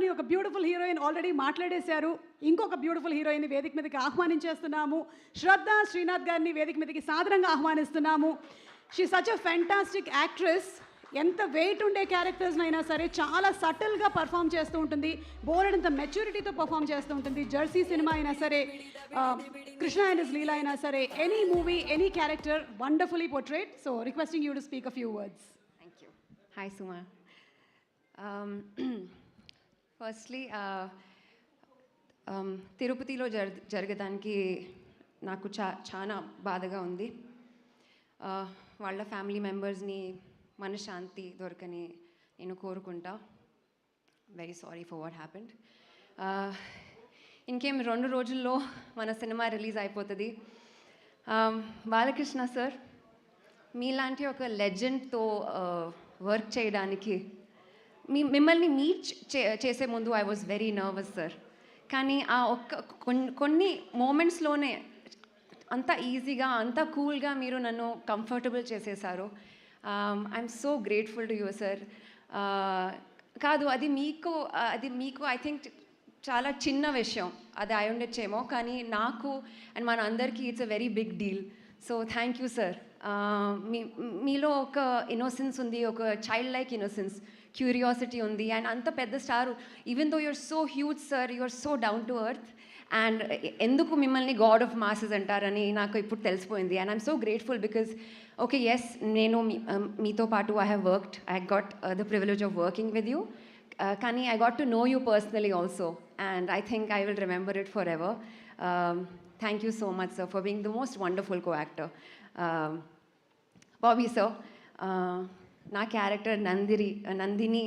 అని ఒక beautiful heroine already మాట్లాడేశారు. ఇంకొక బ్యూటిఫుల్ హీరోయిన్ వేదిక మీదకి ఆహ్వానించేస్తున్నాము. శ్రద్ధ శ్రీనాథ్ గారిని వేదిక మీదకి సాదరంగా ఆహ్వానిస్తున్నాము. She such a fantastic actress. ఎంత వెయిట్ ఉండే క్యారెక్టర్స్నైనా సరే చాలా సటిల్గా పర్ఫామ్ చేస్తూ ఉంటుంది. బోలెడంత మెచ్యూరిటీతో పర్ఫామ్ చేస్తూ ఉంటుంది. జెర్సీ సినిమా అయినా సరే, కృష్ణ అండ్ హిస్ లీలా అయినా సరే, any movie, any character wonderfully portrait. So requesting you to speak a few words. Thank you. Hi Suma. Firstly తిరుపతిలో జరగడానికి నాకు చాలా బాధగా ఉంది. వాళ్ళ ఫ్యామిలీ మెంబర్స్ని మనశ్శాంతి దొరకని నేను కోరుకుంటా. Very sorry for what happened. ఇంకేం 2 రోజుల్లో మన సినిమా రిలీజ్ అయిపోతుంది. బాలకృష్ణ సార్, మీలాంటి ఒక లెజెండ్తో వర్క్ చేయడానికి మిమ్మల్ని మీట్ చేసే ముందు I was very nervous sir. కానీ ఆ కొన్ని మూమెంట్స్లోనే అంత ఈజీగా, అంత కూల్గా మీరు నన్ను కంఫర్టబుల్ చేసేసారు. I'm so grateful to you sir. కాదు, అది మీకు ఐ థింక్ చాలా చిన్న విషయం అది అయి ఉండొచ్చేమో, కానీ నాకు అండ్ మన అందరికీ it's a very big deal. So thank you sir. మీలో ఒక ఇన్నోసెన్స్ ఉంది, ఒక చైల్డ్ లైక్ ఇన్నోసెన్స్, క్యూరియాసిటీ ఉంది. అండ్ అంత పెద్ద star, even though you're so huge sir, you're so down to earth. And ఎందుకు మిమ్మల్ని గాడ్ ఆఫ్ మాసెస్ అంటారని నాకు ఇప్పుడు తెలిసిపోయింది. And I'm so grateful because okay, yes, నేను మీతో పాటు I have worked, I got the privilege of working with you. కానీ I got to know you personally also, and I think I will remember it for ever. Thank you so much sir for being the most wonderful co actor. Bobby sir, నా character Nandini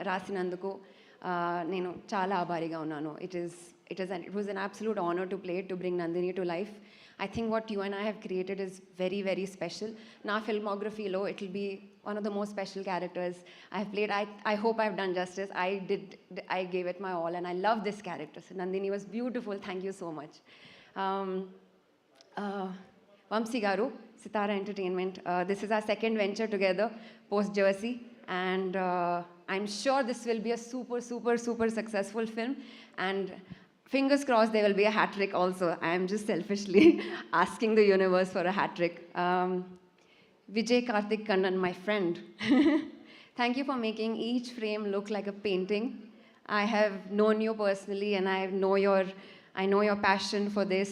రాసినందుకు నేను చాలా ఆభారీగా ఉన్నాను. It was an absolute honor to play it, to bring Nandini to life. I think what you and I have created is very, very special. Na filmography lo, it will be one of the most special characters I have played. I hope I've done justice. I gave it my all, and I love this character. So Nandini was beautiful. Thank you so much. Vamsi Garu, Sitara Entertainment. This is our second venture together, post Jersey, and I'm sure this will be a super, super, super successful film. And fingers crossed there will be a hat trick also. I am just selfishly asking the universe for a hat trick. Vijay Karthik Kannan, my friend. Thank you for making each frame look like a painting. I have known you personally, and I know your passion for this.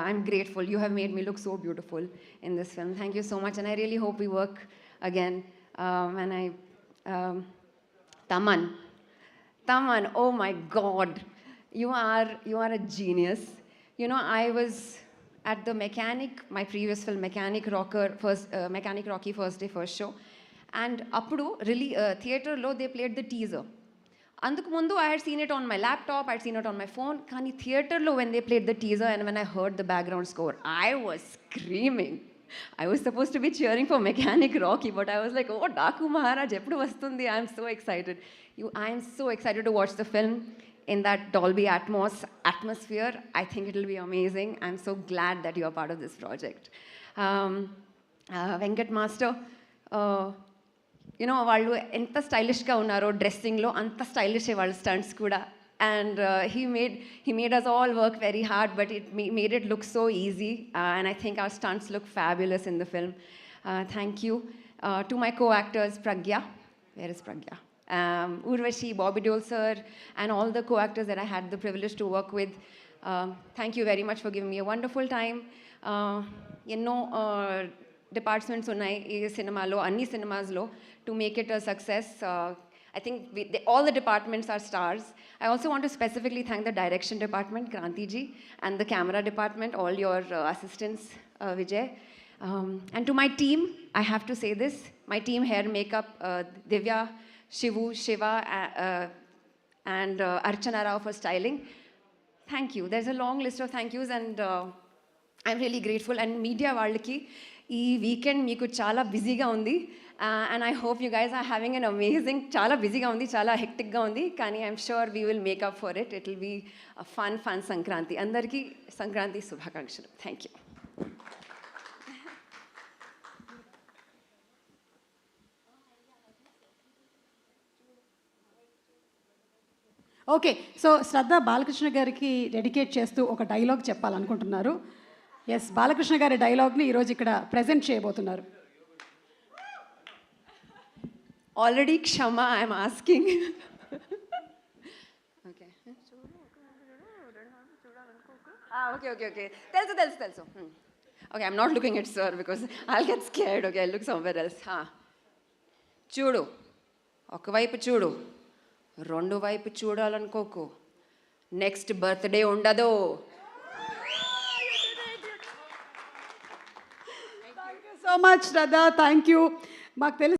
I'm grateful. You have made me look so beautiful in this film. Thank you so much, and I really hope we work again. Taman, oh my God. You are a genius. You know, I was at the Mechanic, my previous film, Mechanic Rocky first day, first show. And appudu really theater lo they played the teaser. Anduku mundu I had seen it on my laptop, I had seen it on my phone. Kani theater lo when they played the teaser and when I heard the background score, I was screaming. I was supposed to be cheering for Mechanic Rocky, but I was like, oh, Daku Maharaj, eppudu vastundi. I am so excited. I am so excited to watch the film in that Dolby atmosphere. I think it'll be amazing. I'm so glad that you're part of this project. Venkat Master, you know, వాళ్ళు ఎంత స్టైలిష్గా ఉన్నారో డ్రెస్సింగ్లో, అంత stylish వాళ్ళ stunts కూడా. And he made us all work very hard, but it made it look so easy. And I think our stunts look fabulous in the film. Thank you. To my co-actors, Pragya. Where is Pragya? Urvashi, Bobby Deol sir, and all the co-actors that I had the privilege to work with. Thank you very much for giving me a wonderful time. Departments unnai ee cinema lo, anni cinemas lo, to make it a success. I think all the departments are stars. I also want to specifically thank the direction department, Kranti ji, and the camera department, all your assistants, Vijay. And to my team, I have to say this, my team, hair, makeup, Divya, Shivu, Shiva, and Archana Rao for styling. Thank you. There's a long list of thank yous, and I'm really grateful. And media వాళ్ళకి ఈ weekend మీకు చాలా బిజీగా ఉంది, and I hope you guys are having an amazing, చాలా బిజీగా ఉంది, చాలా హెక్టిక్గా ఉంది, కానీ I'm sure we will make up for it. It will be a fun Sankranti. అందరికీ సంక్రాంతి శుభాకాంక్షలు. Thank you. ఓకే, సో శ్రద్ధ బాలకృష్ణ గారికి డెడికేట్ చేస్తూ ఒక డైలాగ్ చెప్పాలనుకుంటున్నారు. ఎస్, బాలకృష్ణ గారి డైలాగ్ని ఈరోజు ఇక్కడ ప్రజెంట్ చేయబోతున్నారు. Already Kshama I'm asking. Okay okay okay okay తెలుసు తెలుసు తెలుసు. Okay, I'm not looking at sir because I'll get scared. Okay, I look somewhere else. చూడు, ఒకవైపు చూడు, రెండు వైపు చూడాలనుకోకు, నెక్స్ట్ బర్త్డే ఉండదు. So much Shraddha, thank you. మాకు తెలుసు